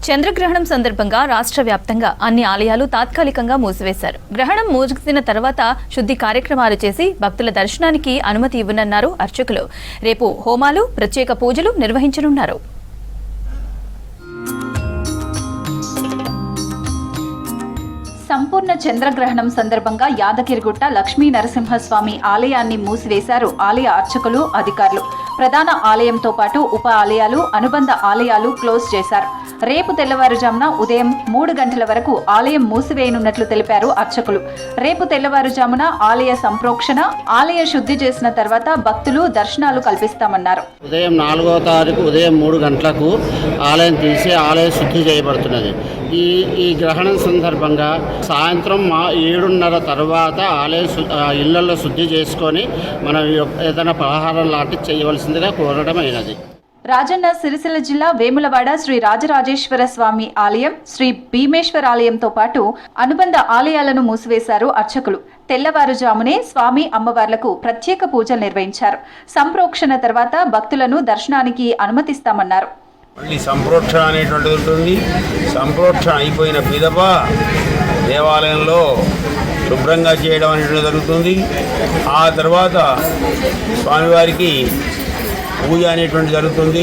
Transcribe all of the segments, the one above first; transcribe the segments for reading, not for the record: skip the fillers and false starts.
చంద్రగ్రహణం సందర్భంగా రాష్ట్ర వ్యాప్తంగా అన్ని ఆలయాలు తాత్కాలికంగా మూసివేశారు. గ్రహణం ముగిసిన తర్వాత శుద్ధి కార్యక్రమాలు చేసి భక్తుల దర్శనానికి అనుమతి ఇవ్వనున్నారు అర్చకులు. రేపు హోమాలు, ప్రత్యేక పూజలు నిర్వహించనున్నారు. సంపూర్ణ చంద్రగ్రహణం సందర్భంగా యాదగిరిగుట్ట లక్ష్మీ నరసింహస్వామి ఆలయాన్ని మూసివేశారు ఆలయ అర్చకులు, అధికారులు. ప్రధాన ఆలయంతో పాటు ఉప ఆలయాలు, అనుబంధ ఆలయాలు క్లోజ్ చేశారు. రేపు తెల్లవారుజామున ఉదయం 3 గంటల వరకు ఆలయం మూసివేయనున్నట్లు తెలిపారు అర్చకులు. రేపు తెల్లవారుజామున ఆలయ సంప్రోక్షణ, ఆలయ శుద్ధి చేసిన తర్వాత భక్తులు దర్శనాలు కల్పిస్తామన్నారు. ఉదయం 4వ తారీఖు ఉదయం 3 గంటలకు ఆలయం తీసి ఆలయ శుద్ధి చేయబడుతున్నది. ఈ గ్రహణం సందర్భంగా సాయంత్రం 7:30 తర్వాత ఆలయ ఇళ్లలో శుద్ధి చేసుకొని మనం ఏదైనా పలహారం లాంటివి చేయవలసిందిగా కోరడం అయినది. రాజన్న సిరిసిల్ల జిల్లా వేములవాడ శ్రీ రాజరాజేశ్వర స్వామి ఆలయం, శ్రీ భీమేశ్వర ఆలయంతో పాటు అనుబంధ ఆలయాలను మూసివేశారు అర్చకులు. తెల్లవారుజామునే స్వామి అమ్మవార్లకు ప్రత్యేక పూజలు నిర్వహించారు. సంప్రోక్షణ తర్వాత భక్తులను దర్శనానికి అనుమతిస్తామన్నారు. మళ్ళీ సంప్రోక్షణ అనేటువంటిది ఉంటుంది. సంప్రోక్షణ అయిపోయిన పిదప దేవాలయంలో శుభ్రంగా చేయడం అనేటువంటిది జరుగుతుంది. ఆ తర్వాత స్వామివారికి పూజ అనేటువంటి జరుగుతుంది,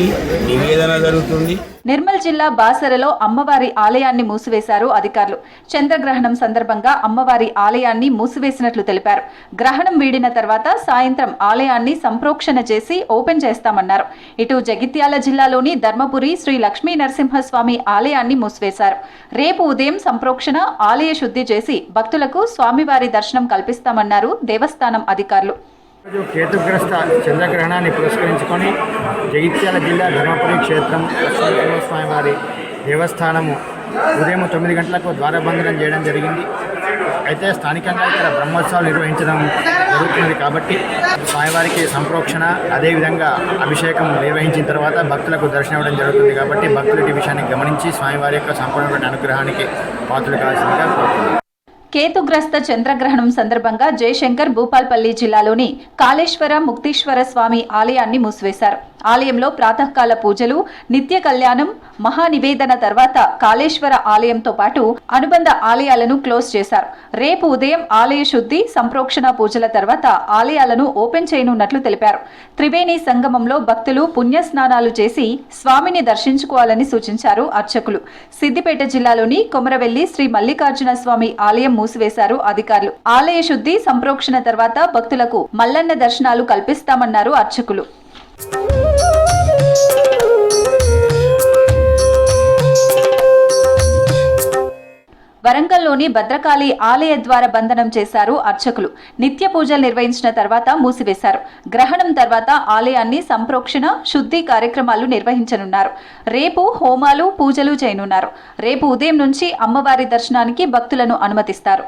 నివేదన జరుగుతుంది. నిర్మల్ జిల్లా బాసరలో అమ్మవారి ఆలయాన్ని మూసివేశారు అధికారులు. చంద్రగ్రహణం సందర్భంగా అమ్మవారి ఆలయాన్ని మూసివేసినట్లు తెలిపారు. గ్రహణం వీడిన తర్వాత సాయంత్రం ఆలయాన్ని సంప్రోక్షణ చేసి ఓపెన్ చేస్తామన్నారు. ఇటు జగిత్యాల జిల్లాలోని ధర్మపురి శ్రీ లక్ష్మీ నరసింహస్వామి ఆలయాన్ని మూసివేశారు. రేపు ఉదయం సంప్రోక్షణ, ఆలయ శుద్ధి చేసి భక్తులకు స్వామివారి దర్శనం కల్పిస్తామన్నారు దేవస్థానం అధికారులు. కేతుగ్రస్త చంద్రగ్రహణాన్ని పురస్కరించుకొని జగిత్యాల జిల్లా ధర్మపురి క్షేత్రం లక్ష్మీనరసింహస్వామి వారి దేవస్థానము ఉదయం 9 గంటలకు ద్వారబంధనం చేయడం జరిగింది. అయితే స్థానికంగా ఇక్కడ బ్రహ్మోత్సవాలు నిర్వహించడం జరుగుతున్నది కాబట్టి స్వామివారికి సంప్రోక్షణ, అదేవిధంగా అభిషేకం నిర్వహించిన తర్వాత భక్తులకు దర్శనం ఇవ్వడం జరుగుతుంది. కాబట్టి భక్తులు ఈ విషయాన్ని గమనించి స్వామివారి యొక్క సంపూర్ణమైన అనుగ్రహానికి పాత్రలు కావాల్సిందిగా కోరుతున్నారు. కేతుగ్రస్త చంద్రగ్రహణం సందర్భంగా జయశంకర్ భూపాల్పల్లి జిల్లాలోని కాళేశ్వర ముక్తీశ్వర స్వామి ఆలయాన్ని మూసివేశారు. ఆలయంలో ప్రాతకాల పూజలు, నిత్య కళ్యాణం, మహానివేదన తర్వాత కాళేశ్వర ఆలయంతో పాటు అనుబంధ ఆలయాలను క్లోజ్ చేశారు. రేపు ఉదయం ఆలయ శుద్ధి, సంప్రోక్షణ పూజల తర్వాత ఆలయాలను ఓపెన్ చేయనున్నట్లు తెలిపారు. త్రివేణి సంగమంలో భక్తులు పుణ్యస్నానాలు చేసి స్వామిని దర్శించుకోవాలని సూచించారు అర్చకులు. సిద్దిపేట జిల్లాలోని కొమరవెల్లి శ్రీ మల్లికార్జున స్వామి ఆలయం మూసివేశారు అధికారులు. ఆలయ శుద్ధి, సంప్రోక్షణ తర్వాత భక్తులకు మల్లన్న దర్శనాలు కల్పిస్తామన్నారు అర్చకులు. వరంగల్లోని భద్రకాళి ఆలయ ద్వార బంధనం చేశారు అర్చకులు. నిత్య పూజలు నిర్వహించిన తర్వాత మూసివేశారు. గ్రహణం తర్వాత ఆలయాన్ని సంప్రోక్షణ, శుద్ధి కార్యక్రమాలు నిర్వహించనున్నారు. రేపు హోమాలు, పూజలు చేయనున్నారు. రేపు ఉదయం నుంచి అమ్మవారి దర్శనానికి భక్తులను అనుమతిస్తారు.